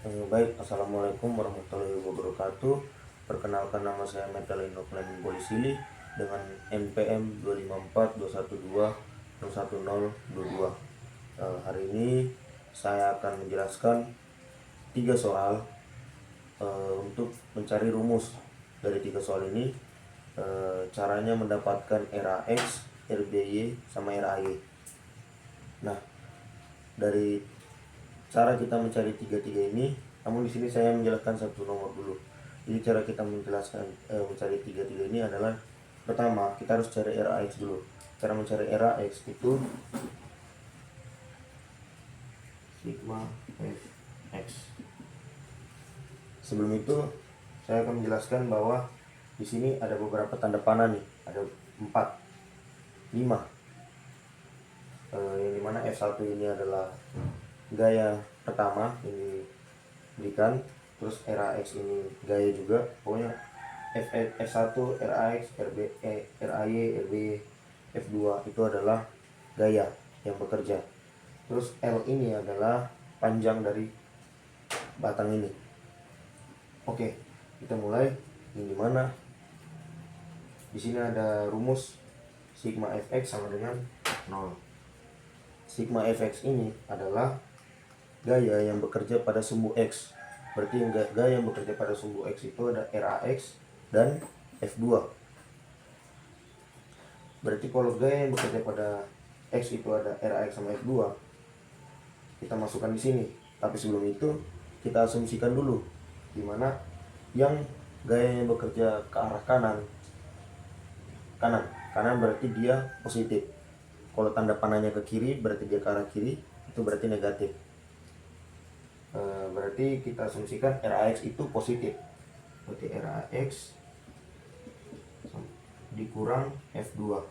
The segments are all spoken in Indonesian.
Baik, Assalamualaikum warahmatullahi wabarakatuh. Perkenalkan, nama saya Metalino Clement Bolisili dengan NPM 25421201022. Hari ini saya akan menjelaskan 3 soal untuk mencari rumus dari 3 soal ini. Caranya mendapatkan RAX, RBY, sama RAY. Nah, dari cara kita mencari tiga ini, namun di sini saya menjelaskan satu nomor dulu. Jadi cara kita mencari tiga ini adalah, pertama kita harus cari RAX dulu. Cara mencari RAX itu sigma fx. Sebelum itu saya akan menjelaskan bahwa di sini ada beberapa tanda panah nih, ada 4, 5. Yang dimana F1 ini adalah gaya pertama ini berikan, terus RAX ini gaya juga. Pokoknya F1, RAX, RAY, RBY, F2 itu adalah gaya yang bekerja. Terus L ini adalah panjang dari batang ini. Oke, kita mulai. Yang dimana di sini ada rumus sigma fx sama dengan 0. Sigma fx ini adalah gaya yang bekerja pada sumbu X. Berarti gaya yang bekerja pada sumbu X itu ada RAX dan F2. Berarti kalau gaya yang bekerja pada X itu ada RAX sama F2, kita masukkan di sini. Tapi sebelum itu kita asumsikan dulu dimana yang gaya yang bekerja ke arah kanan berarti dia positif. Kalau tanda panahnya ke kiri berarti dia ke arah kiri, itu berarti negatif. Berarti kita asumsikan RAX itu positif. Berarti RAX dikurang F2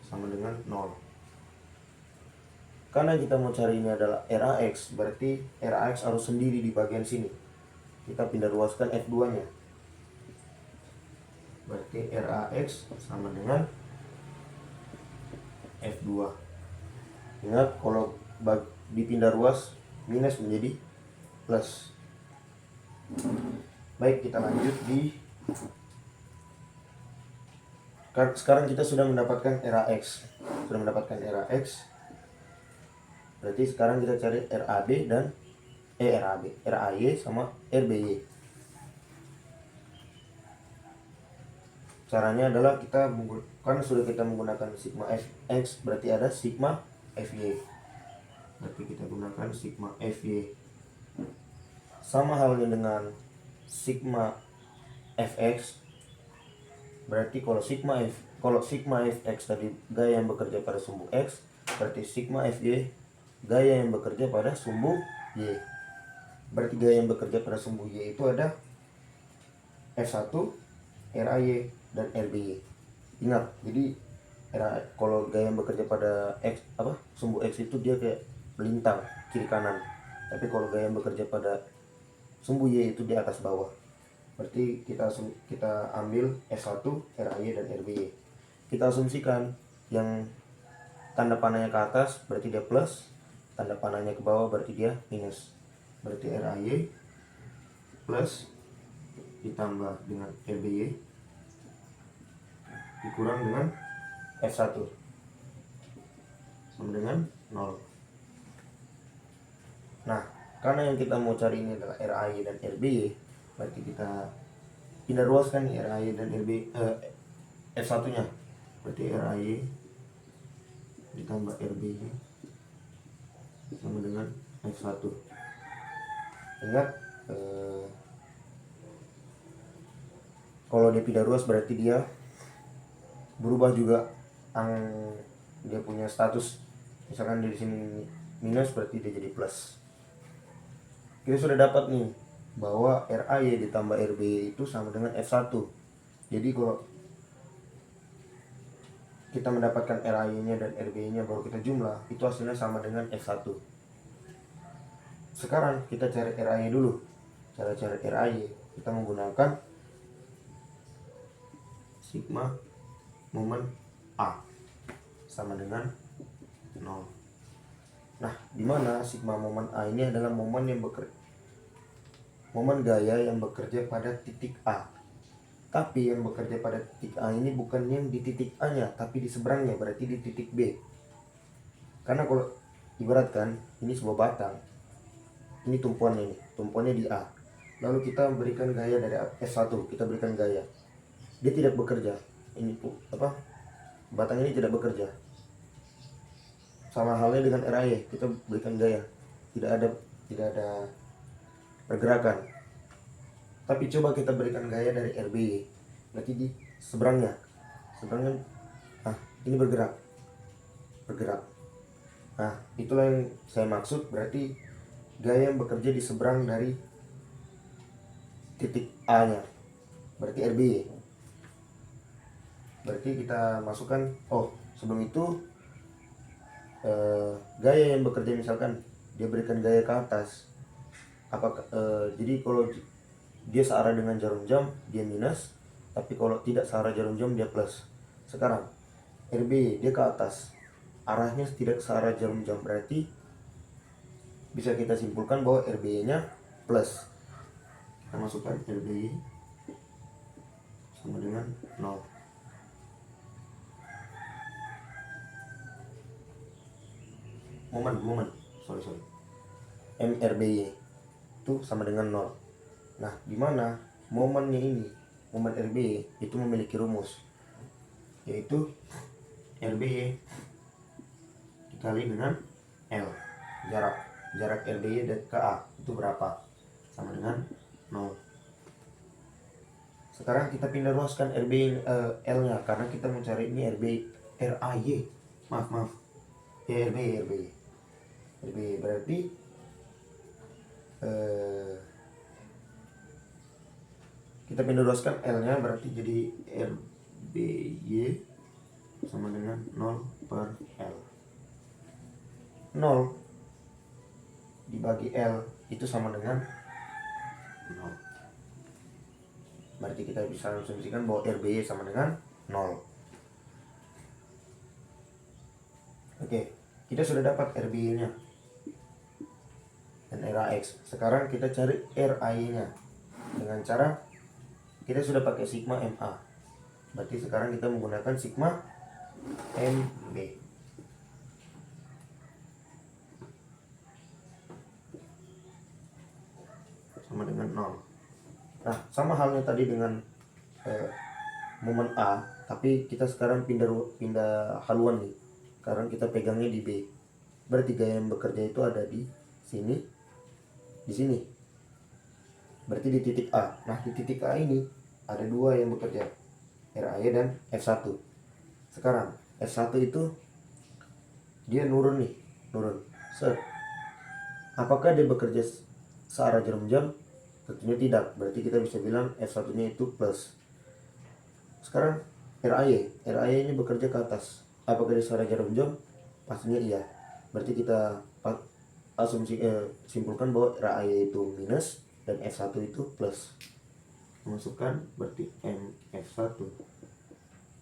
sama dengan 0. Karena kita mau cari ini adalah RAX, berarti RAX harus sendiri di bagian sini. Kita pindah ruaskan F2 nya. Berarti RAX sama dengan F2. Ingat, kalau dipindah ruas minus menjadi plus. Baik, kita lanjut di sekarang kita sudah mendapatkan RAX. Berarti sekarang kita cari RAB dan RAY sama RBY. Caranya adalah kan sudah kita menggunakan sigma fx, berarti ada sigma fy. Berarti kita gunakan sigma fy. Sama halnya dengan sigma fx. Berarti kalau sigma fx tadi gaya yang bekerja pada sumbu x, berarti sigma fy gaya yang bekerja pada sumbu y. Berarti gaya yang bekerja pada sumbu y itu ada F1, RAY, dan RBY. Ingat, jadi kalau gaya yang bekerja pada sumbu x itu dia kayak melintang kiri kanan. Tapi kalau gaya yang bekerja pada sumbu y itu di atas bawah. Berarti kita ambil F1, RAY, dan RBY. Kita asumsikan yang tanda panahnya ke atas berarti dia plus, tanda panahnya ke bawah berarti dia minus. Berarti RAY plus ditambah dengan RBY dikurang dengan F1 sama dengan 0. Nah, karena yang kita mau cari ini adalah RAY dan RBY, berarti kita pindah ruaskan nih RAY dan F1 nya. Berarti RAY ditambah RBY sama dengan F1. Ingat, kalau dia pindah ruas berarti dia berubah juga dia punya status. Misalkan dari sini minus berarti dia jadi plus. Kita sudah dapat nih bahwa RAY ditambah RBY itu sama dengan F1. Jadi kalau kita mendapatkan RAY nya dan RBY nya baru kita jumlah, itu hasilnya sama dengan F1. Sekarang kita cari RAY dulu. Cara cari RAY kita menggunakan sigma momen A sama dengan 0. Nah, dimana sigma momen A ini adalah momen yang momen gaya yang bekerja pada titik A. Tapi yang bekerja pada titik A ini bukan yang di titik A-nya, tapi di seberangnya, berarti di titik B. Karena kalau ibaratkan ini sebuah batang, ini tumpuannya di A. Lalu kita berikan gaya dari S1, kita berikan gaya. Dia tidak bekerja. Ini batang ini tidak bekerja. Sama halnya dengan RAY, kita berikan gaya. Tidak ada pergerakan. Tapi coba kita berikan gaya dari RBY. Berarti di seberangnya. Ini bergerak. Nah, itulah yang saya maksud, berarti gaya yang bekerja di seberang dari titik A-nya. Berarti RBY. Berarti kita masukkan, sebelum itu gaya yang bekerja, misalkan dia berikan gaya ke atas, jadi kalau dia searah dengan jarum jam dia minus, tapi kalau tidak searah jarum jam dia plus. Sekarang RB dia ke atas, arahnya tidak searah jarum jam, berarti bisa kita simpulkan bahwa RB nya plus. Kita masukkan RB sama dengan 0. Momen MRBY itu sama dengan 0. Nah, di mana momennya ini, momen RBY itu memiliki rumus, yaitu RBY dikali dengan L. Jarak RBY ke A itu berapa? Sama dengan 0. Sekarang kita pindah ruaskan RBY L-nya, karena kita mencari ini RAY. Maaf. RBY berarti kita pindah ruaskan L-nya, berarti jadi RBY sama dengan 0 per L. 0 dibagi L itu sama dengan 0. Berarti kita bisa asumsikan bahwa RBY sama dengan 0. Oke, kita sudah dapat RBY nya dan RAX. Sekarang kita cari RAY nya dengan cara kita sudah pakai sigma MA. Berarti sekarang kita menggunakan sigma MB. Sama dengan 0. Nah, sama halnya tadi dengan momen A, tapi kita sekarang pindah haluan nih. Sekarang kita pegangnya di B. Berarti gaya yang bekerja itu ada di sini, di sini. Berarti di titik A. Nah, di titik A ini ada dua yang bekerja, RAY dan F1. Sekarang F1 itu dia nurun. Set. Apakah dia bekerja searah jarum jam? Tentunya tidak. Berarti kita bisa bilang F1 nya itu plus. Sekarang RAY ini bekerja ke atas. Apakah dia searah jarum jam? Pastinya iya. Berarti kita simpulkan bahwa RAY itu minus dan F1 itu plus. Masukkan, berarti MF1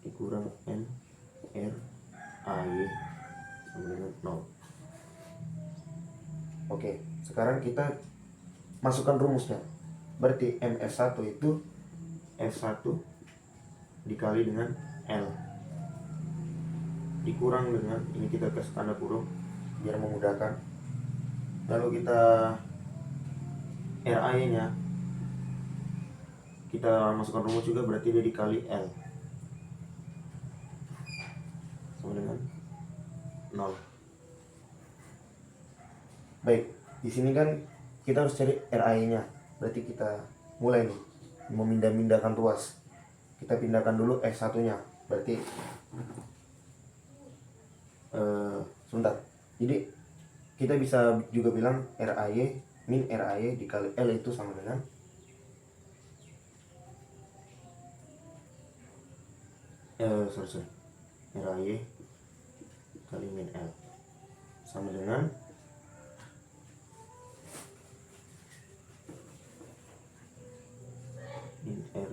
dikurang MRAY sama dengan 0. Oke, sekarang kita masukkan rumusnya. Berarti MF1 itu F1 dikali dengan L dikurang dengan, ini kita kasih tanda kurung biar memudahkan. Lalu kita RAY nya kita masukkan rumus juga, berarti dia dikali L sama dengan 0. Baik, di sini kan kita harus cari RAY nya. Berarti kita mulai nih memindah-mindahkan ruas. Kita pindahkan dulu F1 nya. Berarti sebentar. Jadi kita bisa juga bilang RAY min RAY dikali L itu sama dengan RAY kali min L sama dengan min RAY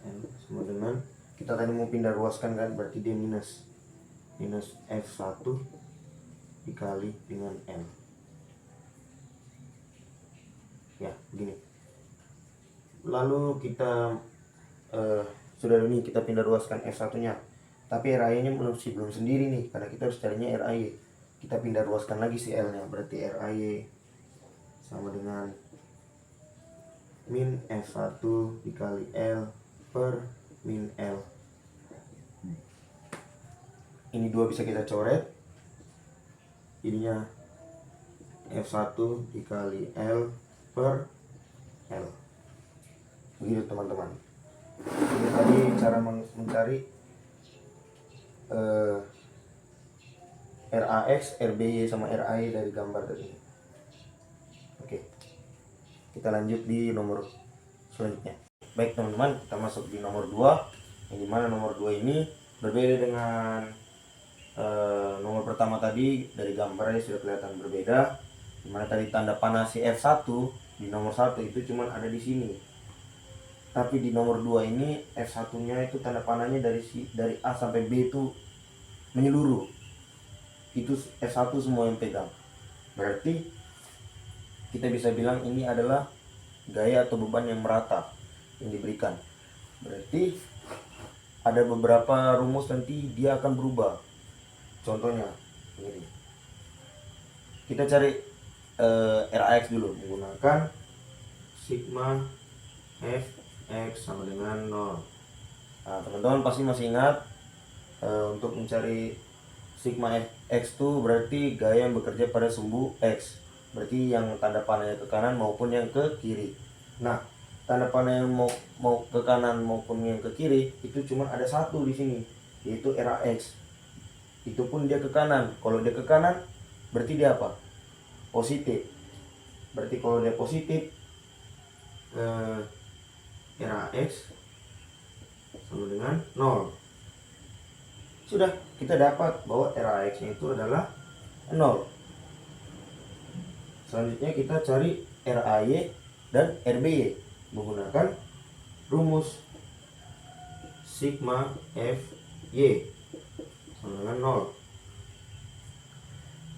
L sama dengan, kita tadi mau pindah ruaskan kan, berarti dia minus F1 dikali dengan L. Ya, begini. Lalu kita sudah ini kita pindah ruaskan F1 nya, tapi RAY nya belum sendiri nih, karena kita harus carinya RAY. Kita pindah ruaskan lagi si L nya, berarti RAY sama dengan min F1 dikali L per min L. Ini dua bisa kita coret, jadinya F1 dikali L per L. Begitu teman-teman. Ini tadi cara mencari RAX, RBY sama RAY dari gambar tadi. Oke, kita lanjut di nomor selanjutnya. Baik teman-teman, kita masuk di nomor 2, yang dimana nomor 2 ini berbeda dengan nomor pertama tadi. Dari gambarnya sudah kelihatan berbeda, dimana tadi tanda panah si F1 di nomor 1 itu cuma ada di sini, tapi di nomor 2 ini F1 nya itu tanda panahnya dari A sampai B itu menyeluruh. Itu F1 semua yang pegang. Berarti kita bisa bilang ini adalah gaya atau beban yang merata yang diberikan. Berarti ada beberapa rumus nanti dia akan berubah. Contohnya ini, kita cari RAX dulu menggunakan sigma Fx sama dengan 0. Nah, teman-teman pasti masih ingat untuk mencari sigma Fx itu berarti gaya yang bekerja pada sumbu X, berarti yang tanda panahnya ke kanan maupun yang ke kiri. Nah, tanda panah yang mau ke kanan maupun yang ke kiri itu cuma ada satu di sini, yaitu RAX. Itu pun dia ke kanan. Kalau dia ke kanan berarti dia apa? Positif. Berarti kalau dia positif, RAX sama dengan 0. Sudah, kita dapat bahwa RAX nya itu adalah 0. Selanjutnya kita cari RAY dan RBY menggunakan rumus sigma FY sama dengan 0.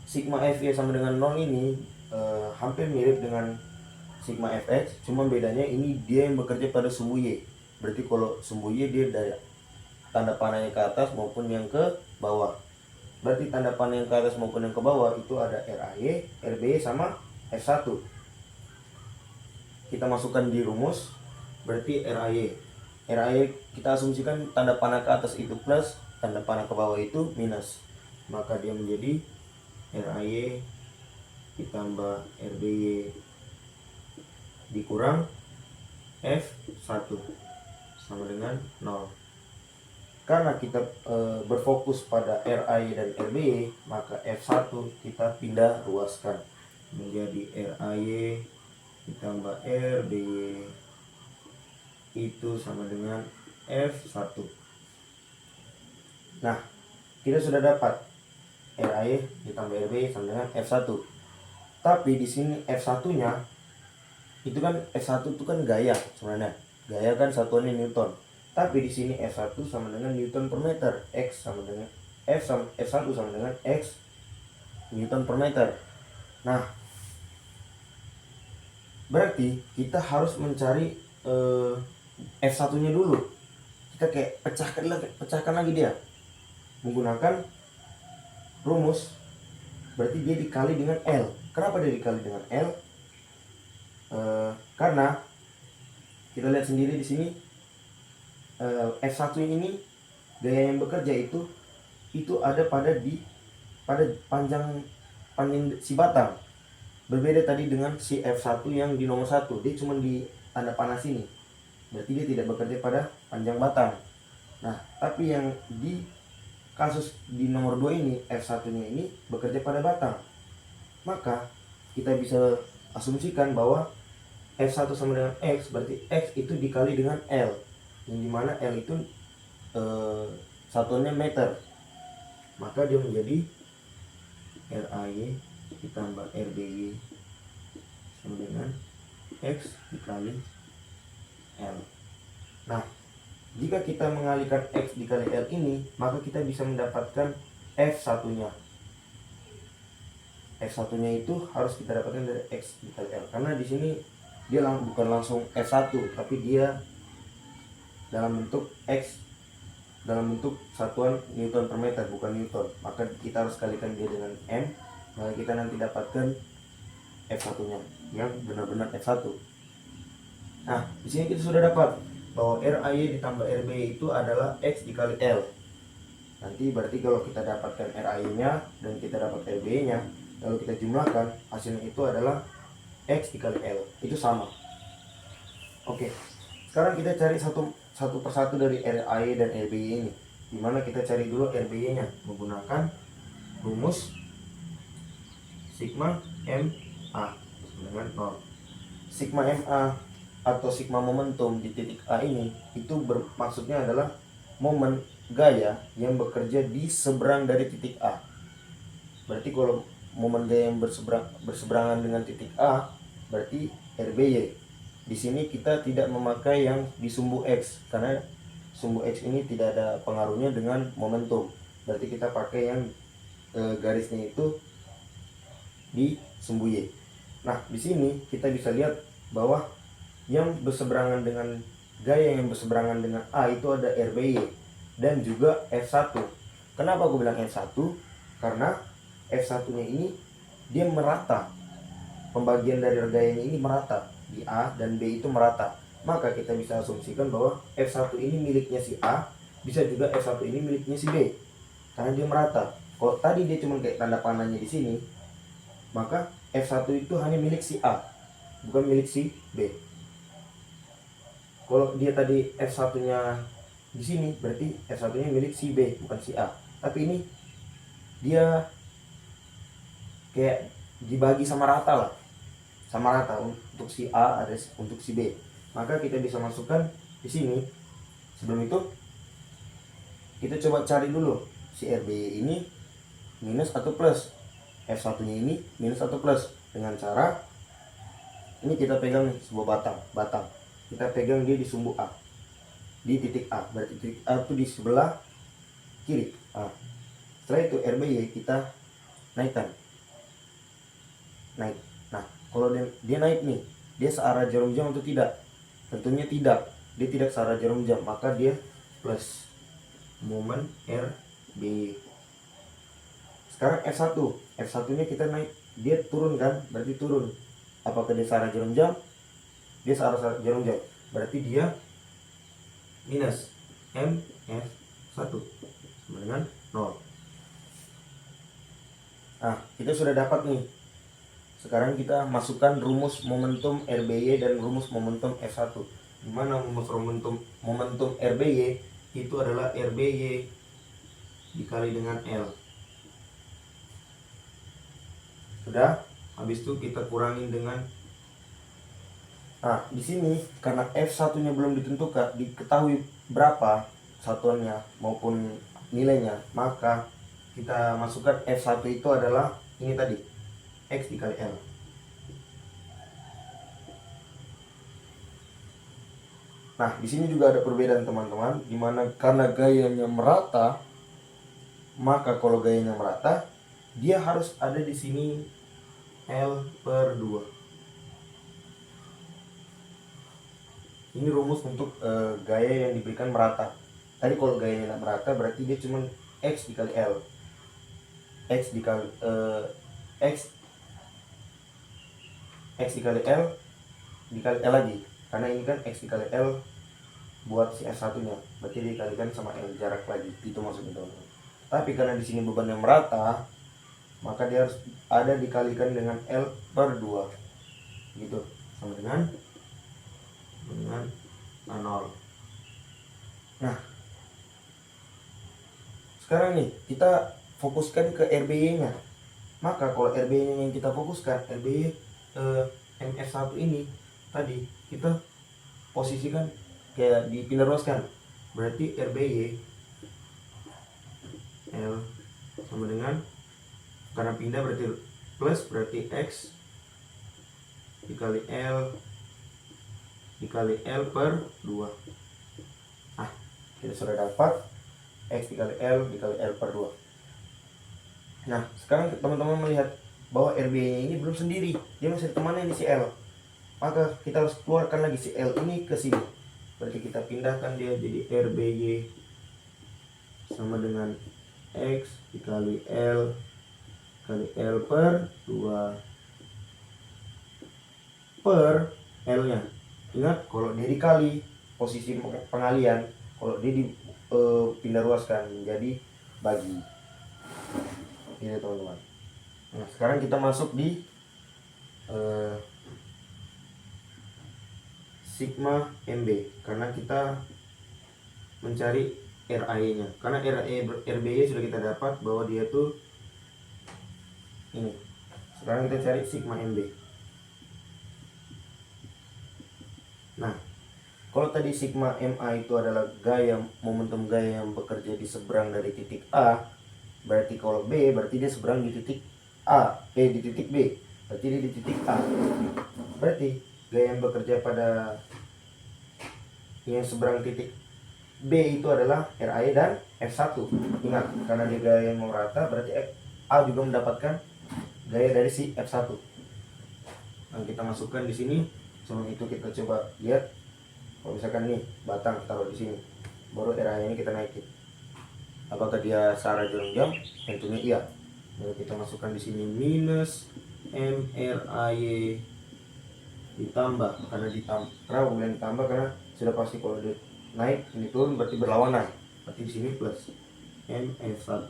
Sigma FY sama dengan 0 ini hampir mirip dengan sigma Fx, cuma bedanya ini dia yang bekerja pada sumbu Y. Berarti kalau sumbu Y dia dari tanda panahnya ke atas maupun yang ke bawah. Berarti tanda panah yang ke atas maupun yang ke bawah itu ada RAY, RBY sama F1. Kita masukkan di rumus, berarti RAY. RAY kita asumsikan tanda panah ke atas itu plus, tanda panah ke bawah itu minus. Maka dia menjadi RAY ditambah RBY dikurang F1 sama dengan 0. Karena kita berfokus pada RAY dan RBY, maka F1 kita pindah ruaskan menjadi RAY ditambah RBY itu sama dengan F1. Nah, kita sudah dapat RAY ditambah RBY sama dengan F1. Tapi di sini F1-nya itu kan, F1 itu kan gaya sebenarnya. Gaya kan satuannya Newton. Tapi di sini F1 sama dengan Newton per meter, X sama dengan F1 sama dengan X Newton per meter. Nah, berarti kita harus mencari F1-nya dulu. Kita kayak pecahkan lagi dia menggunakan rumus. Berarti dia dikali dengan L. Kenapa dia dikali dengan L? Karena kita lihat sendiri di sini, F1 ini gaya yang bekerja itu ada pada panjang si batang. Berbeda tadi dengan si F1 yang di nomor 1, dia cuma di tanda panah sini. Berarti dia tidak bekerja pada panjang batang. Nah, tapi yang di kasus di nomor 2 ini, F1-nya ini bekerja pada batang. Maka kita bisa asumsikan bahwa F1 sama dengan X, berarti X itu dikali dengan L, yang dimana L itu satuannya meter. Maka dia menjadi RAY ditambah RBY sama dengan X dikali L. Nah, jika kita mengalihkan X dikali L ini, maka kita bisa mendapatkan F1-nya. F1 nya itu harus kita dapatkan dari X dikali L, karena di sini dia bukan langsung F1 tapi dia dalam bentuk X, dalam bentuk satuan Newton per meter, bukan Newton. Maka kita harus kalikan dia dengan M, maka kita nanti dapatkan F1 nya yang benar-benar F1. Nah, di sini kita sudah dapat bahwa RAY ditambah RBY itu adalah X dikali L. Nanti berarti kalau kita dapatkan RAY nya dan kita dapat RBY nya, lalu kita jumlahkan, hasilnya itu adalah X dikali L. Itu sama. Oke, sekarang kita cari satu persatu dari RAY dan RBY ini. Dimana kita cari dulu RBY nya menggunakan rumus sigma MA dengan 0. Sigma MA atau sigma momentum di titik A ini itu maksudnya adalah momen gaya yang bekerja di seberang dari titik A. Berarti kalau momen gaya yang berseberangan dengan titik A berarti RBY. Di sini kita tidak memakai yang di sumbu X karena sumbu X ini tidak ada pengaruhnya dengan momentum. Berarti kita pakai yang garisnya itu di sumbu Y. Nah, di sini kita bisa lihat bahwa yang berseberangan dengan gaya yang berseberangan dengan A itu ada RBY dan juga F1. Kenapa aku bilang F1? Karena F1-nya ini dia merata. Pembagian dari gayanya ini merata. Di A dan B itu merata. Maka kita bisa asumsikan bahwa F1 ini miliknya si A, bisa juga F1 ini miliknya si B. Karena dia merata. Kalau tadi dia cuma kayak tanda panahnya di sini, maka F1 itu hanya milik si A, bukan milik si B. Kalau dia tadi F1-nya di sini, berarti F1-nya milik si B, bukan si A. Tapi ini dia kayak dibagi sama rata lah. Sama rata, untuk si A ada untuk si B. Maka kita bisa masukkan di sini. Sebelum itu kita coba cari dulu si RBY ini minus atau plus, F1 nya ini minus atau plus, dengan cara ini kita pegang nih sebuah batang. Kita pegang dia di sumbu A, di titik A. Berarti titik A itu di sebelah kiri A. Setelah itu RBY kita naikkan, naik. Nah, kalau dia naik nih, dia searah jarum jam atau tidak? Tentunya tidak. Dia tidak searah jarum jam, maka dia plus momen RB. Sekarang F1. F1 nya kita naik, dia turun kan? Berarti turun. Apakah dia searah jarum jam? Dia searah jarum jam. Berarti dia minus MF1 sama dengan 0. Nah, kita sudah dapat nih. Sekarang kita masukkan rumus momentum RBY dan rumus momentum F1. Di mana rumus momentum RBY itu adalah RBY dikali dengan L. Sudah, habis itu kita kurangin dengan. Nah, di sini karena F1-nya belum diketahui berapa satuannya maupun nilainya, maka kita masukkan F1 itu adalah ini tadi, X dikali L. Nah, di sini juga ada perbedaan teman-teman, dimana karena gayanya merata, maka kalau gayanya merata, dia harus ada di sini L/2. Ini rumus untuk gaya yang diberikan merata. Tadi kalau gayanya tidak merata, berarti dia cuma X dikali L. X dikali L dikali L lagi, karena ini kan X dikali L buat si S1 nya, berarti dikalikan sama L jarak lagi, itu maksudnya teman-teman. Tapi karena di sini bebannya merata, maka dia harus ada dikalikan dengan L/2 gitu, sama dengan 0. Nah, sekarang nih kita fokuskan ke RBY nya. Maka kalau RBY nya yang kita fokuskan, RBY MF1 ini tadi kita posisikan kayak dipindah ruaskan. Berarti RBY L sama dengan, karena pindah berarti plus, berarti X dikali L dikali L/2. Nah, kita sudah dapat X dikali L dikali L/2. Nah, sekarang teman-teman melihat bahwa RBY ini belum sendiri, dia masih temannya di si L. Maka kita harus keluarkan lagi si L ini ke sini. Berarti kita pindahkan dia jadi RBY sama dengan X dikali L kali L per 2 per L nya. Ingat, kalau dia dikali posisi pengalian, kalau dia dipindah ruaskan menjadi bagi. Ini teman-teman. Nah, sekarang kita masuk di sigma MB, karena kita mencari RAE nya, karena RBY sudah kita dapat bahwa dia tuh ini. Sekarang kita cari sigma MB. Nah, kalau tadi sigma MA itu adalah gaya, momentum gaya yang bekerja di seberang dari titik A, berarti kalau B berarti dia seberang di titik A, di titik B, berarti dia di titik A. Berarti gaya yang bekerja pada yang seberang titik B itu adalah RAE dan F1. Ingat, karena dia gaya yang mau rata, berarti A juga mendapatkan gaya dari si F1. Nah, kita masukkan di sini. Sebelum itu kita coba lihat, kalau misalkan nih batang taruh di sini, baru RAE ini kita naikin. Apakah dia searah jongjang? Tentunya iya. Lalu kita masukkan di sini minus MRAY ditambah, karena kemudian ditambah karena sudah pasti kalau dia naik ini turun berarti berlawanan. Berarti di sini plus MF1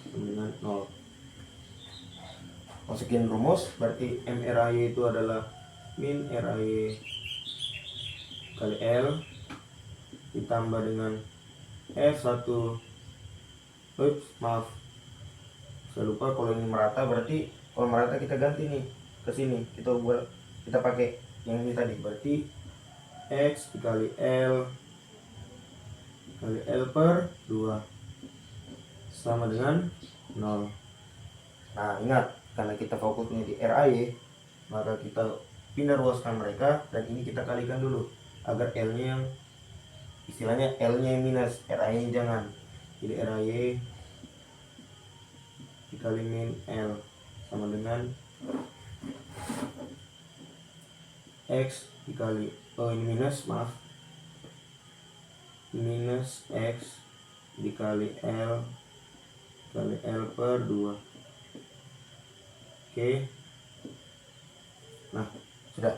dengan 0. Masukin rumus, berarti MRAY itu adalah min RAY kali L ditambah dengan F1. Maaf, saya lupa, kalau ini merata, berarti kalau merata kita ganti nih ke sini, kita pakai yang ini tadi, berarti X dikali L kali L per 2 sama dengan 0. Nah, ingat, karena kita fokusnya di RAY, maka kita pindah ruaskan mereka, dan ini kita kalikan dulu agar L nya yang istilahnya L nya yang minus, RAY jangan. Jadi RAY dikali min L sama dengan X dikali, ini minus, maaf, minus X dikali L kali L per 2. Oke. Nah, sudah.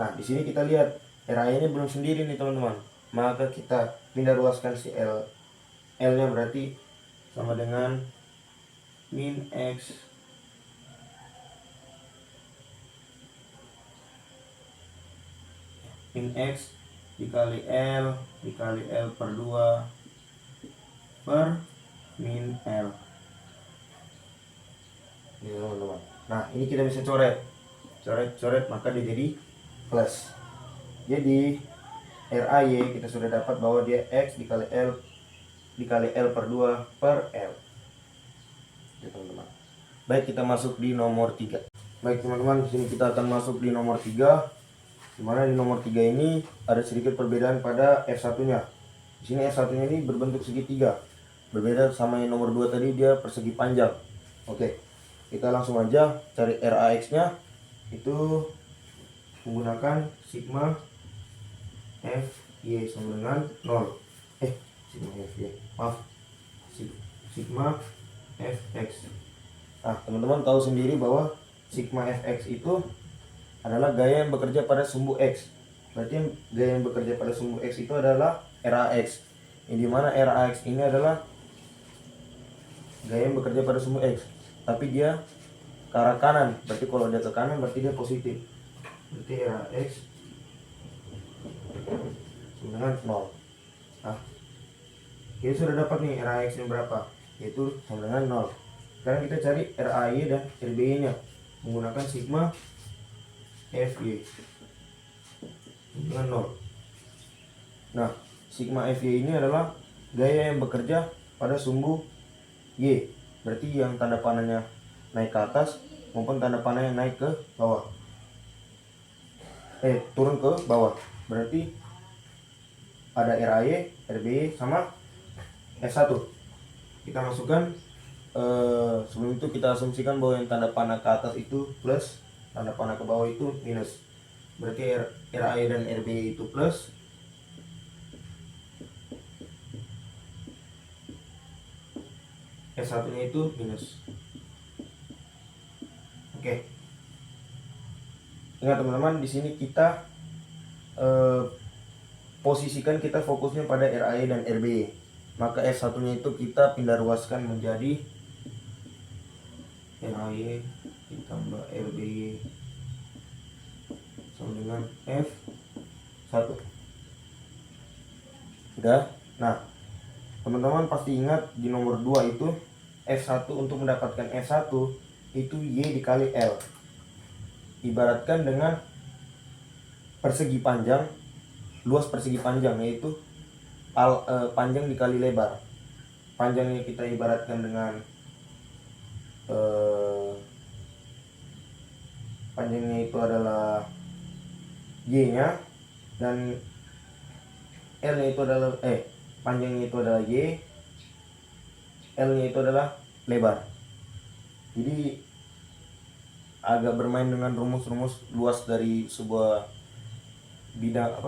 Nah, di sini kita lihat RAE ini belum sendiri nih teman-teman. Maka kita pindah ruaskan si L. L-nya berarti sama dengan min X dikali L per 2 per min L. Ini teman-teman. Nah, ini kita bisa coret, maka dia jadi plus. Jadi RAY kita sudah dapat bahwa dia X dikali L per 2 per L. Ya, teman-teman. Baik, kita masuk di nomor 3. Baik teman-teman, di sini kita akan masuk di nomor 3. Dimana di nomor 3 ini ada sedikit perbedaan pada F1-nya. Di sini F1-nya ini berbentuk segitiga. Berbeda sama yang nomor 2 tadi, dia persegi panjang. Oke. Kita langsung aja cari RAX-nya, itu menggunakan sigma FY sama dengan 0. Sigma FY, maaf, sigma Fx. Nah, teman-teman tahu sendiri bahwa sigma Fx itu adalah gaya yang bekerja pada sumbu X. Berarti gaya yang bekerja pada sumbu X itu adalah RAX. Yang dimana RAX ini adalah gaya yang bekerja pada sumbu X, tapi dia ke arah kanan. Berarti kalau dia ke kanan berarti dia positif. Berarti RAX dengan 0. Nah, kita sudah dapat nih RAX yang berapa, yaitu sama dengan 0. Sekarang kita cari RAY dan RBY nya menggunakan sigma FY dengan 0. Nah, sigma FY ini adalah gaya yang bekerja pada sumbu Y. Berarti yang tanda panahnya naik ke atas maupun tanda panahnya naik ke bawah, turun ke bawah. Berarti ada RAY, RBY sama F1. Kita masukkan sebelum itu kita asumsikan bahwa yang tanda panah ke atas itu plus, tanda panah ke bawah itu minus. Berarti RAE dan RBY itu plus, S1 nya itu minus. Oke, ingat teman-teman, di sini kita posisikan, kita fokusnya pada RAE dan RBY. Maka S1 nya itu kita pindah ruaskan menjadi RAE ditambah RBY sama dengan F1. Udah. Nah, teman-teman pasti ingat di nomor 2 itu F1, untuk mendapatkan F1 itu Y dikali L. Ibaratkan dengan persegi panjang, luas persegi panjang, yaitu panjang dikali lebar. Panjangnya kita ibaratkan dengan panjangnya itu adalah Y nya, dan L nya itu adalah panjangnya itu adalah Y, L nya itu adalah lebar. Jadi agak bermain dengan rumus-rumus luas dari sebuah bidang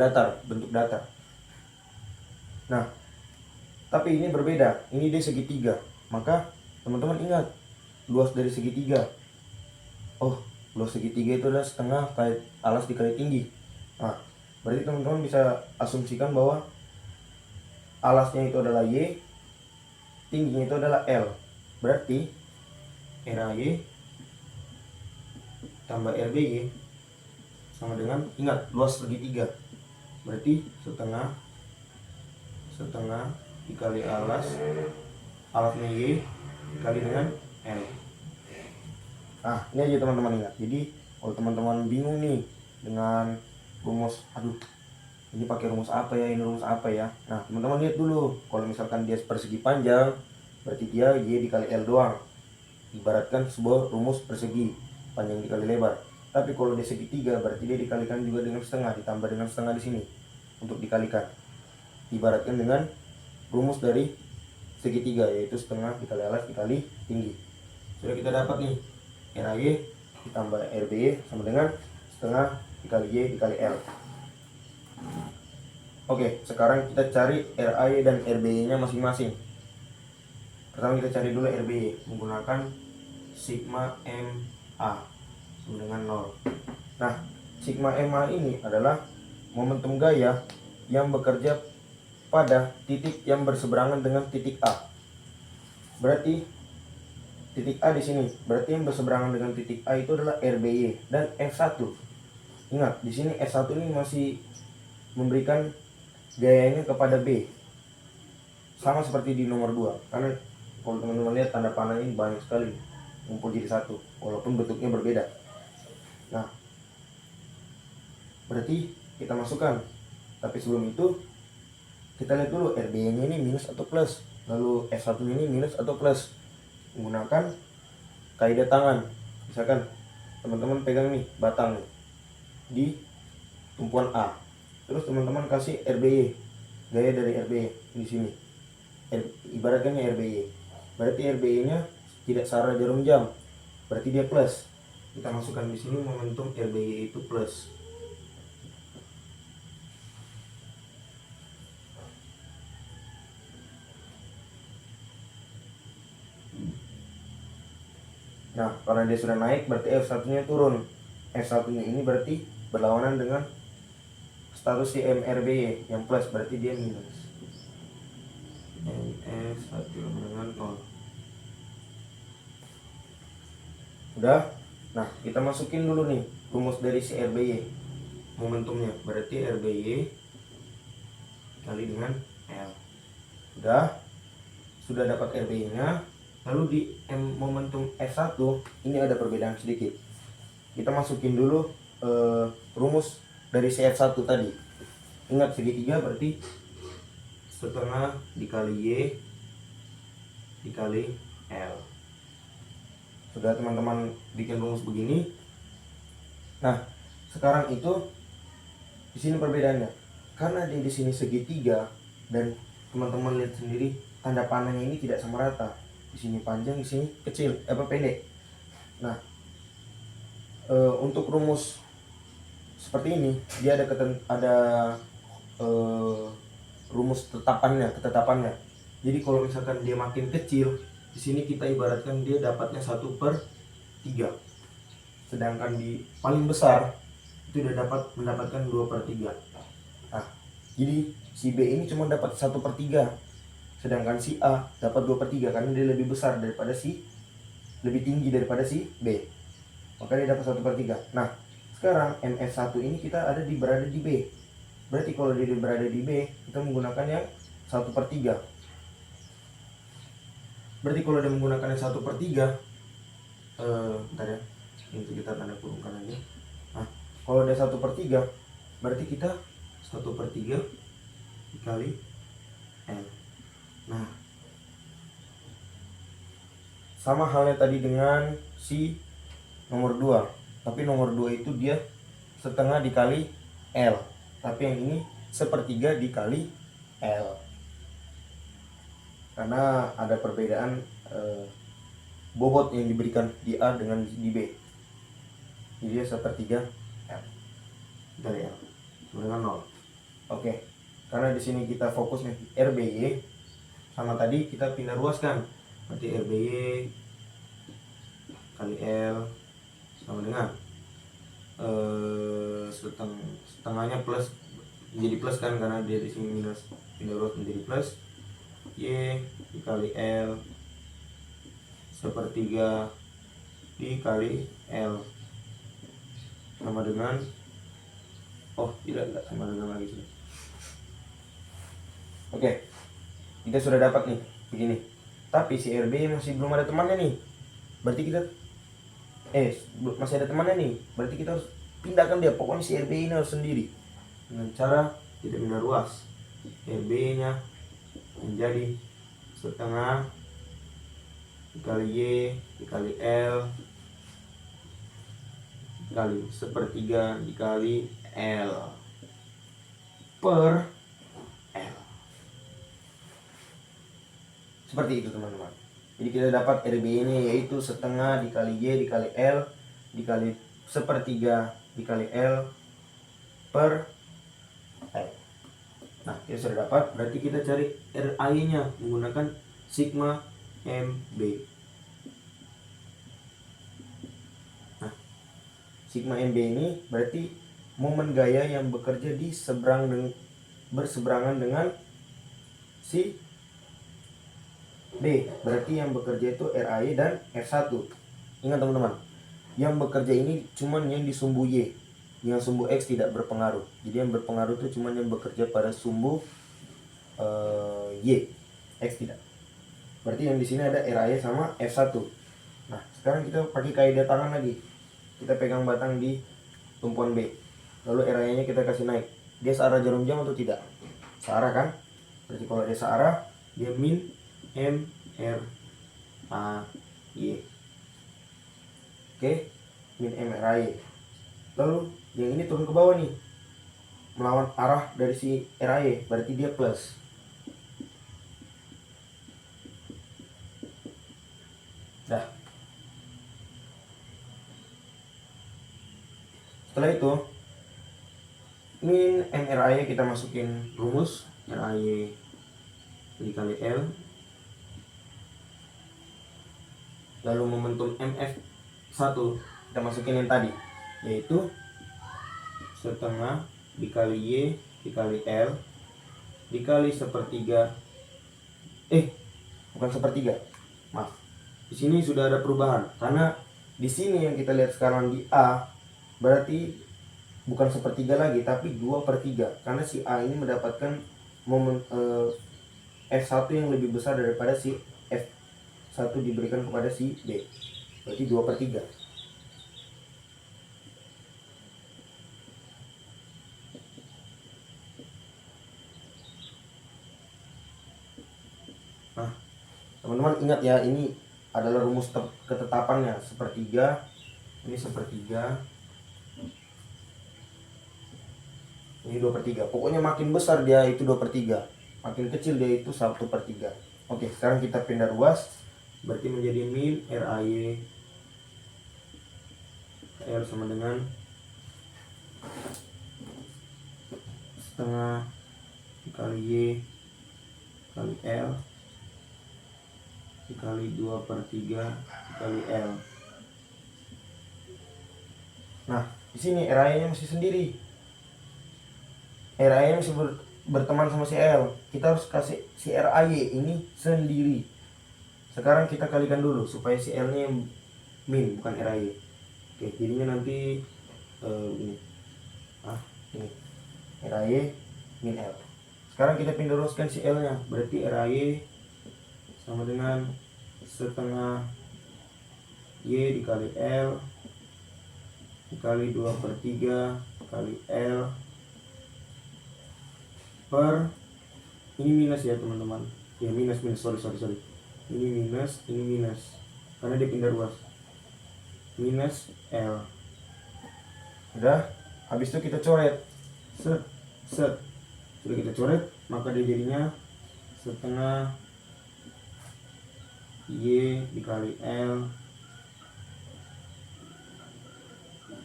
datar, bentuk datar. Nah, tapi ini berbeda, ini dia segitiga. Maka teman-teman ingat luas dari segitiga. Oh, luas segitiga itu adalah setengah alas dikali tinggi. Nah, berarti teman-teman bisa asumsikan bahwa alasnya itu adalah Y, tingginya itu adalah L. Berarti RAY tambah RBY sama dengan, ingat, luas segitiga. Berarti setengah dikali alasnya Y dikali dengan L. Nah, ini aja teman-teman ingat. Jadi kalau teman-teman bingung nih dengan rumus, ini pakai rumus apa ya, ini rumus apa ya. Nah, teman-teman lihat dulu, kalau misalkan dia persegi panjang, berarti dia Y dikali L doang. Ibaratkan sebuah rumus persegi, panjang dikali lebar. Tapi kalau dia segitiga, berarti dia dikalikan juga dengan setengah, ditambah dengan setengah di sini untuk dikalikan. Ibaratkan dengan rumus dari segitiga, yaitu setengah dikali alas dikali tinggi. Sudah kita dapat nih, RAY ditambah RBY sama dengan setengah dikali Y dikali L. Oke, sekarang kita cari RAY dan RBY nya masing-masing. Pertama kita cari dulu RBY menggunakan sigma MA sama dengan 0. Nah, sigma MA ini adalah momentum gaya yang bekerja pada titik yang berseberangan dengan titik A. Berarti titik A di sini, berarti yang berseberangan dengan titik A itu adalah RBY dan F1. Ingat, di sini F1 ini masih memberikan gayanya kepada B. Sama seperti di nomor 2. Karena kalau teman-teman lihat tanda panah ini banyak sekali ngumpul jadi satu, walaupun bentuknya berbeda. Nah, berarti kita masukkan. Tapi sebelum itu kita lihat dulu RBY nya ini minus atau plus, lalu F1 ini minus atau plus. Menggunakan kaidah tangan. Misalkan teman-teman pegang nih batang nih di tumpuan A, terus teman-teman kasih RBY, gaya dari RBY di sini, ibaratkannya RBY. Berarti RBY nya tidak searah jarum jam, berarti dia plus. Kita masukkan di sini momentum RBY itu plus. Nah, karena dia sudah naik, berarti F1 nya turun. F1 nya ini berarti berlawanan dengan status si MRBY yang plus, berarti dia minus. F1 dengan 0. Udah. Nah, kita masukin dulu nih rumus dari si RBY, momentumnya. Berarti RBY kali dengan L. Sudah dapat RBY nya. Lalu di momentum F1 ini ada perbedaan sedikit. Kita masukin dulu rumus dari si F1 tadi. Ingat, segitiga berarti setengah dikali Y dikali L. Sudah teman-teman bikin rumus begini. Nah, sekarang itu di sini perbedaannya. Karena dia di sini segitiga dan teman-teman lihat sendiri tanda panahnya ini tidak sama rata. Di sini panjang, di sini kecil, pendek. Nah, untuk rumus seperti ini dia ada rumus ketetapannya. Jadi kalau misalkan dia makin kecil, di sini kita ibaratkan dia dapatnya 1/3. Sedangkan di paling besar itu udah mendapatkan 2/3. Nah, jadi si B ini cuma dapat 1/3, sedangkan si A dapat 2/3 karena dia lebih tinggi daripada si B. Maka dia dapat 1/3. Nah, sekarang MF1 ini kita berada di B. Berarti kalau dia berada di B, kita menggunakan yang 1/3. Berarti kalau dia menggunakan yang 1/3, bentar ya, ini kita tanda kurungkan aja. Nah, kalau dia 1/3, berarti kita 1/3 dikali L. Nah, sama halnya tadi dengan si nomor 2, tapi nomor 2 itu dia setengah dikali L, tapi yang ini 1/3 dikali L, karena ada perbedaan bobot yang diberikan di A dengan di B. Jadi dia 1/3 L dari L sama dengan 0. Oke, karena di sini kita fokusnya RBY, sama tadi kita pindah ruaskan, berarti RBY kali L sama dengan setengahnya plus menjadi plus kan, karena dia di sini minus, pindah ruas menjadi plus, Y dikali L 1/3 dikali L sama dengan, tidak sama dengan lagi sudah. Oke, kita sudah dapat nih begini, tapi si RB masih belum ada temannya nih, berarti kita masih ada temannya nih, berarti kita harus pindahkan dia. Pokoknya si RB ini harus sendiri dengan cara kita pindah ruas. RB nya menjadi setengah dikali Y dikali L dikali 1/3 dikali L per L. Seperti itu teman-teman. Jadi kita dapat RB ini yaitu setengah dikali Y dikali L dikali 1/3 dikali L per L. Nah, kita sudah dapat, berarti kita cari RI nya menggunakan sigma MB. Nah, sigma MB ini berarti momen gaya yang bekerja berseberangan dengan si D. Berarti yang bekerja itu RAY dan R1. Ingat teman-teman, yang bekerja ini cuman yang di sumbu Y, yang sumbu X tidak berpengaruh. Jadi yang berpengaruh itu cuman yang bekerja pada sumbu Y, X tidak. Berarti yang di sini ada RAY sama F1. Nah, sekarang kita pakai kaidah tangan lagi. Kita pegang batang di tumpuan B. Lalu RAY nya kita kasih naik. Dia searah jarum jam atau tidak? Searah kan? Berarti kalau dia searah, dia min M R A Y. Oke, min M R A Y. Lalu yang ini turun ke bawah nih, melawan arah dari si RAY, berarti dia plus. Dah. Setelah itu min MRAY kita masukin rumus RAY dikali L, lalu momentum MF1 kita masukin yang tadi, yaitu setengah dikali Y dikali L dikali 1/3, bukan 1/3, maaf. Di sini sudah ada perubahan, karena di sini yang kita lihat sekarang di A berarti bukan 1/3 lagi, tapi 2/3, karena si A ini mendapatkan momen F1 yang lebih besar daripada si F1 diberikan kepada si B, berarti 2/3. Nah, teman-teman ingat ya, ini adalah rumus ketetapannya, 1/3, ini 1/3, ini 2/3. Pokoknya makin besar dia itu 2/3, makin kecil dia itu 1/3. Oke, sekarang kita pindah ruas, berarti menjadi min RAY R sama dengan setengah dikali Y kali L dikali 2/3 dikali L. Nah, di sini RAY-nya masih sendiri. RAY masih berteman sama si L. Kita harus kasih si RAY ini sendiri. Sekarang kita kalikan dulu supaya si L-nya min, bukan RAY. Oke, jadinya nanti ini. Ini. RAY min L. Sekarang kita pindah ruaskan si L-nya. Berarti RAY sama dengan setengah Y dikali L dikali 2/3 kali L per, ini minus ya teman-teman, ya minus, sorry, ini minus karena dia pindah ruas, minus L. Udah, habis itu kita coret, sudah kita coret, maka dia jadinya setengah Y dikali L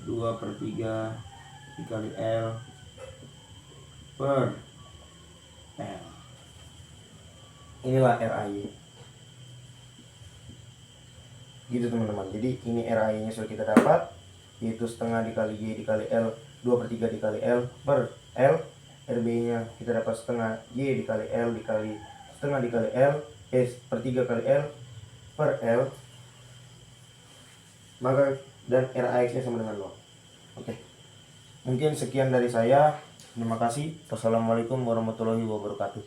2/3 dikali L per L. Inilah RAY. Gitu teman-teman. Jadi ini RAY nya sudah kita dapat, yaitu setengah dikali Y dikali L 2/3 dikali L per L. RB nya kita dapat setengah Y dikali L dikali setengah dikali L per 3 kali L per L, maka dan RAX nya sama dengan 0. Oke, mungkin sekian dari saya. Terima kasih. Wassalamualaikum warahmatullahi wabarakatuh.